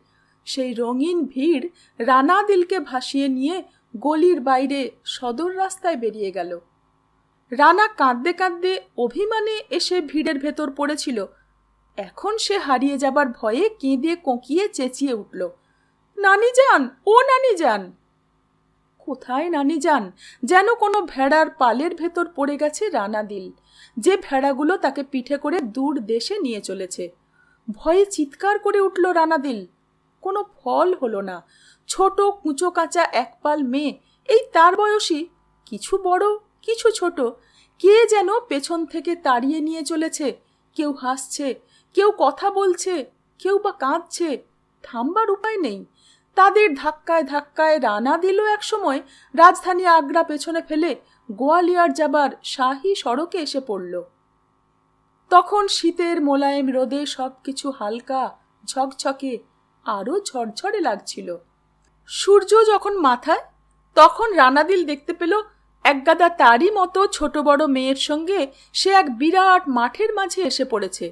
S1: সেই রঙিন ভিড় রানাদিলকে ভাসিয়ে নিয়ে গলির বাইরে সদর রাস্তায় বেরিয়ে গেল। রানা কাঁদতে কাঁদতে অভিমানে এসে ভিড়ের ভেতর পড়েছিল। এখন সে হারিয়ে যাবার ভয়ে কেঁদে কোঁকিয়ে চেঁচিয়ে উঠল, নানি যান, ও নানি যান! কোথায় নানি যান? যেন কোনো ভেড়ার পালের ভেতর পড়ে গেছে রানাদিল, যে ভেড়াগুলো তাকে পিঠে করে দূর দেশে নিয়ে চলেছে। ভয়ে চিৎকার করে উঠল রানাদিল। কোনো ফল হলো না। ছোট কুঁচো কাঁচা একপাল মেয়ে, এই তার বয়সী, কিছু বড় কিছু ছোট, কে যেন পেছন থেকে তাড়িয়ে নিয়ে চলেছে। কেউ হাসছে, কেউ কথা বলছে, কেউ বা কাঁদছে। থামবার উপায় নেই। তাদের ধাক্কায় ধাক্কায় রানাদিলও একসময় রাজধানী আগ্রা পেছনে ফেলে গোয়ালিয়র যাবার শাহী সড়কে এসে পড়ল। তখন শীতের মোলায়েম রোদে সবকিছু হালকা, ঝকঝকে, আরো ঝরঝরে লাগছিল। সূর্য যখন মাথায়, তখন রানাদিল দেখতে পেল একগাদা তারই মতো ছোট বড় মেয়ের সঙ্গে সে এক বিরাট মাঠের মাঝে এসে পড়েছে।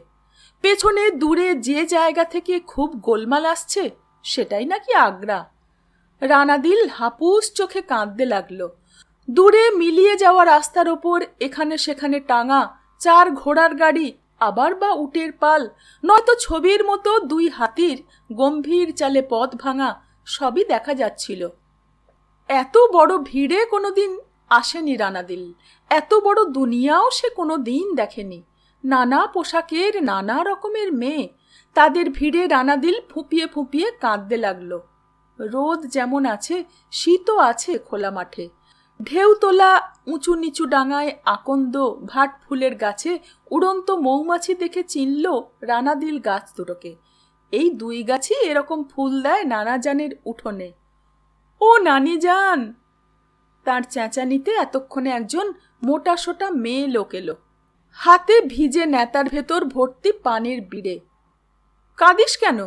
S1: পেছনে দূরে যে জায়গা থেকে খুব গোলমাল আসছে, সেটাই নাকি আগ্রা। রানাদিল হাপুস চোখে কাঁদতে লাগলো। দূরে মিলিয়ে যাওয়া রাস্তার ওপর এখানে সেখানে টাঙা 4 ঘোড়ার গাড়ি, আবার বা উটের পাল, নয়তো ছবির মতো 2 হাতির গম্ভীর চালে পথ ভাঙা, সবই দেখা যাচ্ছিল। এত বড় ভিড়ে কোনোদিন আসেনি রানাদিল। এত বড় দুনিয়াও সে কোনোদিন দেখেনি। নানা পোশাকের নানা রকমের মেয়ে, তাদের ভিড়ে রানাদিল ফুঁপিয়ে ফুঁপিয়ে কাঁদতে লাগলো। রোদ যেমন আছে, শীতও আছে খোলা মাঠে। ঢেউ তোলা উঁচু নিচু ডাঙায় আকন্দ ভাট ফুলের গাছে উড়ন্ত মৌমাছি দেখে চিনল রানাদিল গাছ দুটোকে। এই 2 গাছই এরকম ফুল দেয় নানা জানের উঠোনে। ও নানি যান! তার চেঁচানিতে এতক্ষণে একজন মোটা সোটা মেয়ে লোক এলো, হাতে ভিজে নেতার ভেতর ভর্তি পানির বিড়ে। কাঁদিস কেন?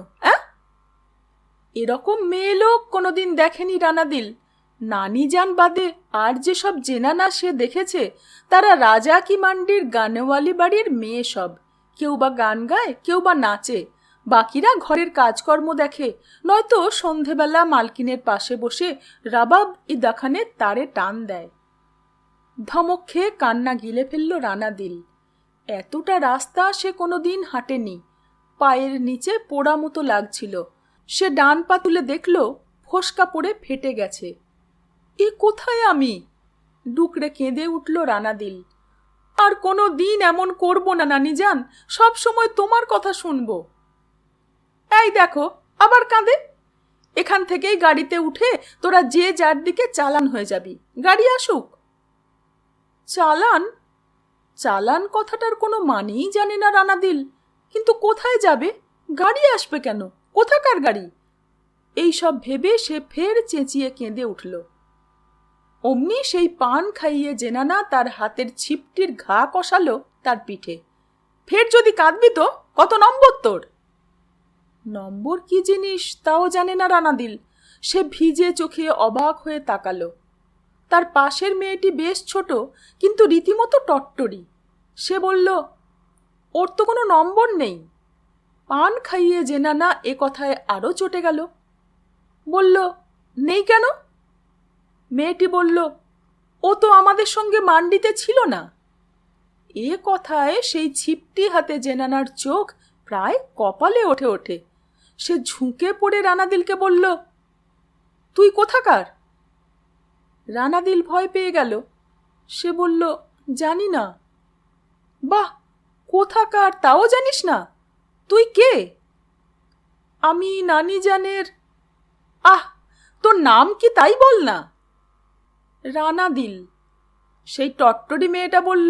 S1: এরকম মেয়ে লোক কোনোদিন দেখেনি রানাদিল। নানি যান বাদে আর যেসব জেনানা সে দেখেছে, তারা রাজা কি মান্ডির গানেওয়ালি বাড়ির মেয়ে সব। কেউ বা গান গায়, কেউ বা নাচে, বাকিরা ঘরের কাজকর্ম দেখে, নয়তো সন্ধেবেলা মালকিনের পাশে বসে রাবাব ইদাখানের তারে টান দেয়। ধমক খেয়ে কান্না গিলে ফেলল রানাদিল। এতটা রাস্তা সে কোনোদিন হাঁটেনি। পায়ের নিচে পোড়া মতো লাগছিল। সে ডান পা তুলে দেখল ফোসকা পড়ে ফেটে গেছে। এ কোথায় আমি? ডুকরে কেঁদে উঠল রানাদিল। আর কোনো দিন এমন করব না নানি যান, সব সময় তোমার কথা শুনবো। এই দেখো, আবার কাঁদে। এখান থেকেই গাড়িতে উঠে তোরা যে যার দিকে চালান হয়ে যাবি, গাড়ি আসুক। চালান? চালান কথাটার কোনো মানেই জানে না রানাদিল। কিন্তু কোথায় যাবে? গাড়ি আসবে কেন? কোথাকার গাড়ি? এই সব ভেবে সে ফের চেঁচিয়ে কেঁদে উঠল। অমনি সেই পান খাইয়ে জেনানা তার হাতের ছিপটির ঘা কষালো তার পিঠে। ফের যদি কাঁদবি তো কত নম্বর তোর? নম্বর কি জিনিস তাও জানে না রানাদিল। সে ভিজে চোখে অবাক হয়ে তাকালো। তার পাশের মেয়েটি বেশ ছোট, কিন্তু রীতিমতো টট্টরি। সে বলল, ওর তো কোনো নম্বর নেই। পান খাইয়ে জেনানা এ কথায় আরো চটে গেল। বলল, নেই কেন? মেয়েটি বলল, ও তো আমাদের সঙ্গে মান্ডিতে ছিল না। এ কথায় সেই ছিপটি হাতে জেনানার চোখ প্রায় কপালে ওঠে ওঠে। সে ঝুঁকে পড়ে রানাদিলকে বলল, তুই কোথাকার? রানাদিল ভয় পেয়ে গেল। সে বলল, জানি না। বাহ, কোথাকার তাও জানিস না? তুই কে? আমি নানি জানের। আহ, তোর নাম কি তাই বল না। রানাদিল। সেই টট্টরি মেয়েটা বলল,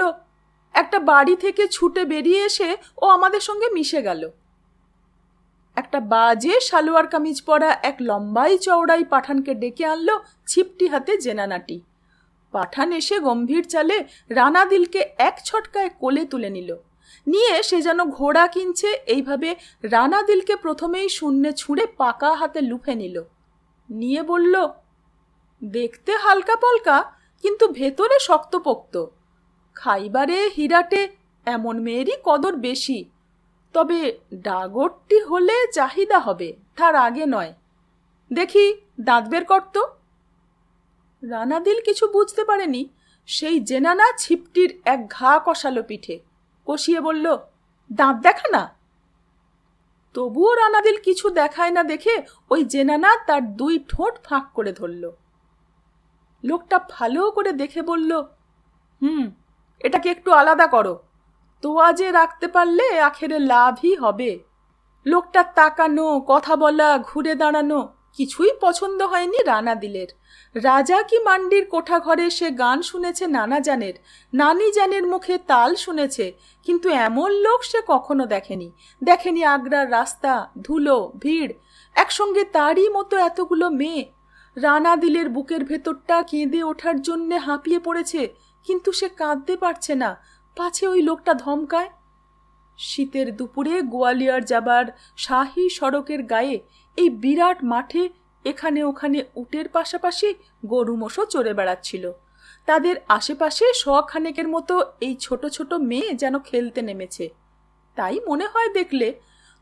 S1: একটা বাড়ি থেকে ছুটে বেরিয়ে এসে ও আমাদের সঙ্গে মিশে গেল। একটা বাজে সালোয়ার কামিজ পরা এক লম্বাই চওড়াই পাঠানকে ডেকে আনলো ছিপটি হাতে জেনানাটি। পাঠান এসে গম্ভীর চালে রানাদিলকে এক ছটকায় কোলে তুলে নিল। নিয়ে সে যেন ঘোড়া কিনছে এইভাবে রানাদিলকে প্রথমেই শূন্যে ছুঁড়ে পাকা হাতে লুফে নিল। নিয়ে বলল, দেখতে হালকা পলকা, কিন্তু ভেতরে শক্তপোক্ত। খাইবারে হিরাটে এমন মেয়েরই কদর বেশি। তবে ডাগরটি হলে চাহিদা হবে, তার আগে নয়। দেখি দাঁত বের করত। রানাদিল কিছু বুঝতে পারেনি। সেই জেনানা ছিপটির এক ঘা কষালো পিঠে, কষিয়ে বলল, দাঁত দেখা না। তবুও রানাদিল কিছু দেখায় না দেখে ওই জেনানা তার 2 ঠোঁট ফাঁক করে ধরল। লোকটা ভালো করে দেখে বলল, এটাকে একটু আলাদা করো। তোয়া যে রাখতে পারলে আখেরে লাভই হবে। লোকটার তাকানো, কথা বলা, ঘুরে দাঁড়ানো কিছুই পছন্দ হয়নি রানাদিলের। রাজা কি মান্ডির কোঠা ঘরে সে গান শুনেছে নানি জানের মুখে তাল শুনেছে, কিন্তু এমন লোক সে কখনো দেখেনি আগ্রার রাস্তা, ধুলো, ভিড়, একসঙ্গে তারই মতো এতগুলো মেয়ে। রানাদিলের বুকের ভেতরটা কেঁদে ওঠার জন্যে হাঁপিয়ে পড়েছে, কিন্তু সে কাঁদতে পারছে না, পাছে ওই লোকটা ধমকায়। শীতের দুপুরে গোয়ালিয়র যাবার শাহী সড়কের গায়ে এই বিরাট মাঠে এখানে ওখানে উটের পাশাপাশি গরু মোষও চড়ে বেড়াচ্ছিল। তাদের আশেপাশে শখানেকের মতো এই ছোট ছোট মেয়ে যেন খেলতে নেমেছে, তাই মনে হয় দেখলে।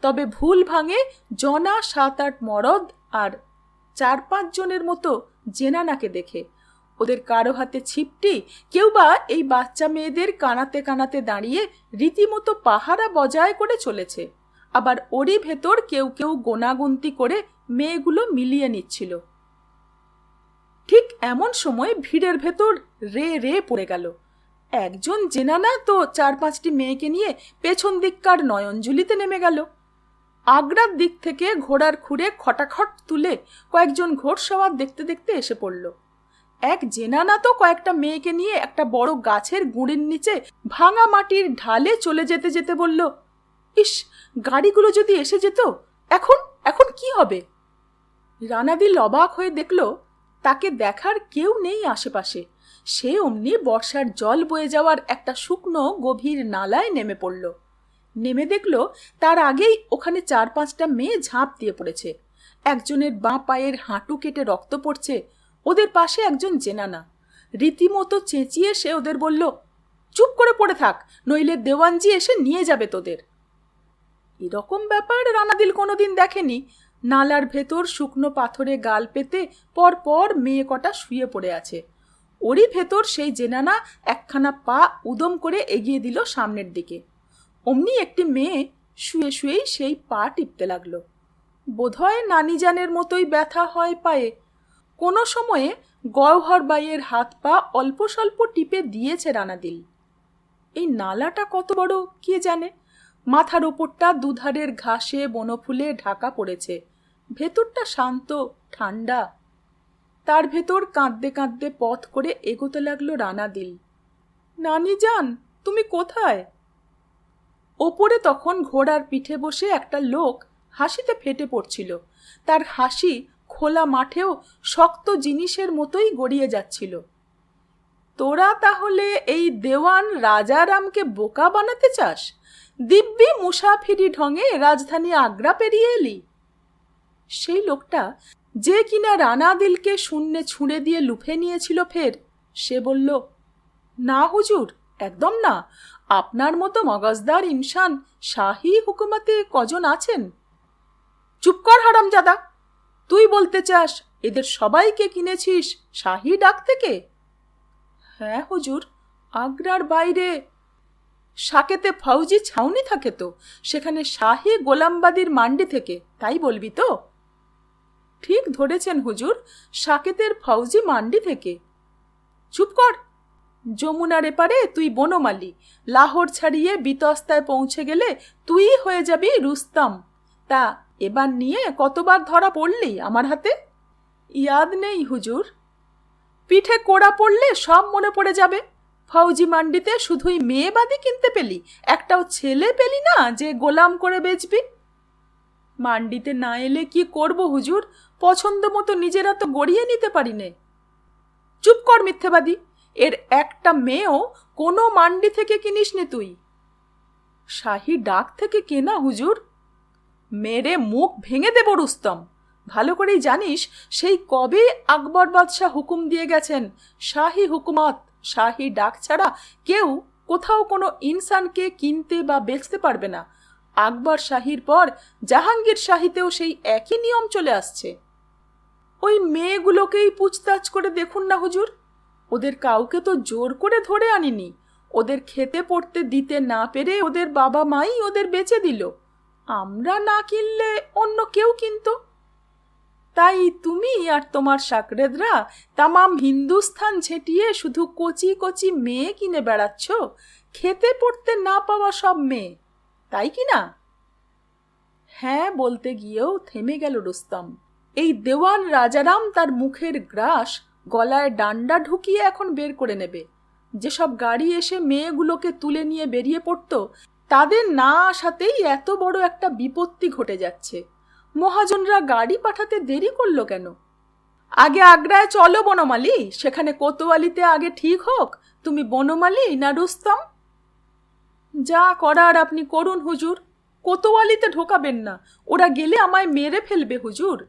S1: তবে ভুল ভাঙে জনা 7-8 মরদ আর 4-5 জনের মতো জেনানাকে দেখে। ওদের কারো হাতে ছিপটি, কেউ বা এই বাচ্চা মেয়েদের কানাতে কানাতে দাঁড়িয়ে রীতিমতো পাহারা বজায় করে চলেছে। আবার ওরই ভেতর কেউ কেউ গোনাগুনতি করে মেয়েগুলো মিলিয়ে নিচ্ছিল। ঠিক এমন সময় ভিড়ের ভেতর রে রে পড়ে গেল। একজন জেনানা তো 4-5টি মেয়েকে নিয়ে পেছন দিককার নয়নজুলিতে নেমে গেল। আগ্রার দিক থেকে ঘোড়ার খুঁড়ে খটাখট তুলে কয়েকজন ঘোড়সওয়ার দেখতে দেখতে এসে পড়ল। এক জেনানা তো কয়েকটা মেয়েকে নিয়ে একটা বড় গাছের গুঁড়ির নিচে ভাঙা মাটির ঢালে চলে যেতে যেতে বলল, ইস, গাড়িগুলো যদি এসে যেত, এখন এখন কি হবে? রানাদিল অবাক হয়ে দেখল তাকে দেখার কেউ নেই আশেপাশে। সে অমনি বর্ষার জল বয়ে যাওয়ার একটা শুকনো গভীর নালায় নেমে পড়ল। নেমে দেখল তার আগেই ওখানে 4-5টা মেয়ে ঝাঁপ দিয়ে পড়েছে। একজনের বাঁ পায়ের হাঁটু কেটে রক্ত পড়ছে। ওদের পাশে একজন জেনানা রীতিমতো চেঁচিয়ে সে ওদের বলল, চুপ করে পড়ে থাক, নইলে দেওয়ানজি এসে নিয়ে যাবে তোদের। এরকম ব্যাপার রানাদিল কোনোদিন দেখেনি। নালার ভেতর শুকনো পাথরে গাল পেতে পর পর মেয়ে কটা শুয়ে পড়ে আছে। ওরই ভেতর সেই জেনানা একখানা পা উদম করে এগিয়ে দিল সামনের দিকে। অমনি একটি মেয়ে শুয়ে শুয়েই সেই পা টিপতে লাগলো। বোধহয় নানিজানের মতোই ব্যথা হয় পায়ে। কোনো সময়ে গওহর বাইয়ের হাত পা অল্প স্বল্প টিপে দিয়েছে রানাদিল। এই নালাটা কত বড় কে জানে। মাথার ওপরটা দুধারের ঘাসে বনফুলে ঢাকা পড়েছে। ভেতরটা শান্ত, ঠান্ডা। তার ভেতর কাঁদতে কাঁদতে পথ করে এগোতে লাগলো রানাদিল। নানি যান, তুমি কোথায়? ওপরে তখন ঘোড়ার পিঠে বসে একটা লোক হাসিতে ফেটে পড়ছিল। তার হাসি খোলা মাঠেও শক্ত জিনিসের মতোই গড়িয়ে যাচ্ছিল। তোরা তাহলে এই দেওয়ান রাজারামকে বোকা বানাতে চাস? দিব্যি মুসাফিরি ঢঙে রাজধানী আগ্রা পেরিয়ে এলি? সেই লোকটা যে কিনা রানাদিলকে শূন্যে ছুঁড়ে দিয়ে লুফে নিয়েছিল ফের, সে বলল, না হুজুর, একদম না। আপনার মতো মগজদার ইনসান শাহী হুকুমতে কজন আছেন? চুপ কর হারামজাদা! তুই বলতে চাস এদের সবাইকে কিনেছিস শাহী ডাক থেকে? হ্যাঁ হুজুর, আগ্রার বাইরে সাকেতে ফৌজি ছাউনি থাকে তো, সেখানে শাহী গোলামবাদীর মান্ডি থেকে, তাই বলবি তো? ঠিক ধরেছেন হুজুর, সাকেতের ফৌজি মান্ডি থেকে। চুপ কর! যমুনার এপারে তুই বনমালী, লাহোর ছাড়িয়ে বিতস্তায় পৌঁছে গেলে তুই হয়ে যাবি রুস্তম। তা এবার নিয়ে কতবার ধরা পড়লি আমার হাতে? ইয়াদ নেই হুজুর। পিঠে কোড়া পড়লে সব মনে পড়ে যাবে। ফৌজি মান্ডিতে শুধুই মেয়েবাদী কিনতে পেলি, একটাও ছেলে পেলি না যে গোলাম করে বেচবি? মান্ডিতে না এলে কি করব হুজুর, পছন্দ মতো নিজেরা তো গড়িয়ে নিতে পারি নে। চুপ কর মিথ্যেবাদী! এর একটা মেয়েও কোনো মান্ডি থেকে কিনিস নে তুই। শাহী ডাক থেকে কেনা হুজুর। মেরে মুখ ভেঙে দেব রুস্তম। ভালো করেই জানিস সেই কবে আকবর বাদশাহ হুকুম দিয়ে গেছেন, শাহী হুকুমত, শাহী ডাক ছাড়া কেউ কোথাও কোনো ইনসানকে কিনতে বা বেচতে পারবে না। আকবর শাহীর পর জাহাঙ্গীর শাহীতেও সেই একই নিয়ম চলে আসছে। ওই মেয়েগুলোকেই পুছতাছ করে দেখুন না হুজুর। ওদের কাউকে তো জোর করে ধরে আনিনি। ওদের খেতে পড়তে দিতে না পেরে ওদের বাবা মাই ওদের বেচে দিল। আমরা না কিনলে অন্য কেউ কিনতো। তাই তুমি আর তোমার সাকরেদরা তামাম হিন্দুস্থান ছেটিয়ে শুধু কচি কচি মেয়ে কিনে বেড়াচ্ছ, খেতে পড়তে না পাওয়া সব মেয়ে, তাই কি না? হ্যাঁ বলতে গিয়েও থেমে গেল রুস্তম। এই দেওয়ান রাজারাম তার মুখের গ্রাস গলায় ডান্ডা ঢুকিয়ে এখন বের করে নেবে। যেসব গাড়ি এসে মেয়েগুলোকে তুলে নিয়ে বেরিয়ে পড়তো, তাদের না আসাতেই এত বড় একটা বিপত্তি ঘটে যাচ্ছে। মহাজনরা গাড়ি পাঠাতে দেরি করলো কেন? আগে আগ্রায় চলো বনমালী, সেখানে কোতোয়ালিতে আগে ঠিক হোক তুমি বনমালী না রুস্তম। যা করার আপনি করুন হুজুর, কোতোয়ালিতে ঢোকাবেন না, ওরা গেলে আমায় মেরে ফেলবে হুজুর।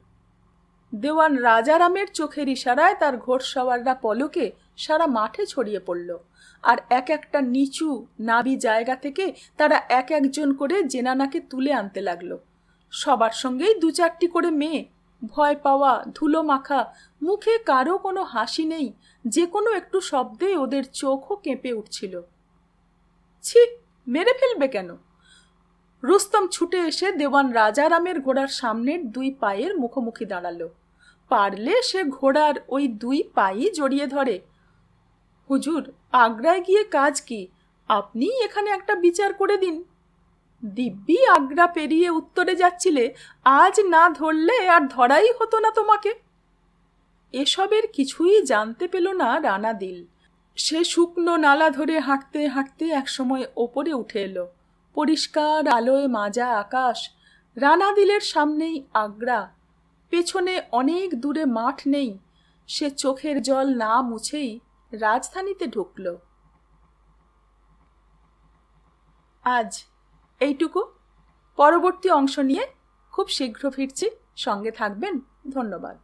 S1: দেওয়ান রাজারামের চোখের ইশারায় তার ঘোড়সওয়াররা পলকে সারা মাঠে ছড়িয়ে পড়ল, আর এক একটা নিচু নাবি জায়গা থেকে তারা এক একজন করে জেনানাকে তুলে আনতে লাগলো। সবার সঙ্গেই দু চারটি করে মেয়ে, ভয় পাওয়া, ধুলো মাখা, মুখে কারো কোনো হাসি নেই, যে কোনো একটু শব্দেই ওদের চোখও কেঁপে উঠছিল। ছি, মেরে ফেলবে কেন? রুস্তম ছুটে এসে দেওয়ান রাজারামের ঘোড়ার সামনের দুই পায়ের মুখোমুখি দাঁড়ালো। পারলে সে ঘোড়ার ওই দুই পাই জড়িয়ে ধরে। হুজুর, আগ্রায় গিয়ে কাজ কি? আপনি এখানে একটা বিচার করে দিন। দিব্যি আগ্রা পেরিয়ে উত্তরে যাচ্ছিলে, আজ না ধরলে আর ধরাই হতো না তোমাকে। এসবের কিছুই জানতে পেল না রানাদিল। সে শুকনো নালা ধরে হাঁটতে হাঁটতে একসময় ওপরে উঠে এলো। পরিষ্কার আলোয় মাজা আকাশ, রানাদিলের সামনেই আগ্রা, পেছনে অনেক দূরে মাঠ নেই। সে চোখের জল না মুছেই রাজধানীতে ঢুকল। আজ এইটুকু। পরবর্তী অংশ নিয়ে খুব শীঘ্র ফিরছি, সঙ্গে থাকবেন। ধন্যবাদ।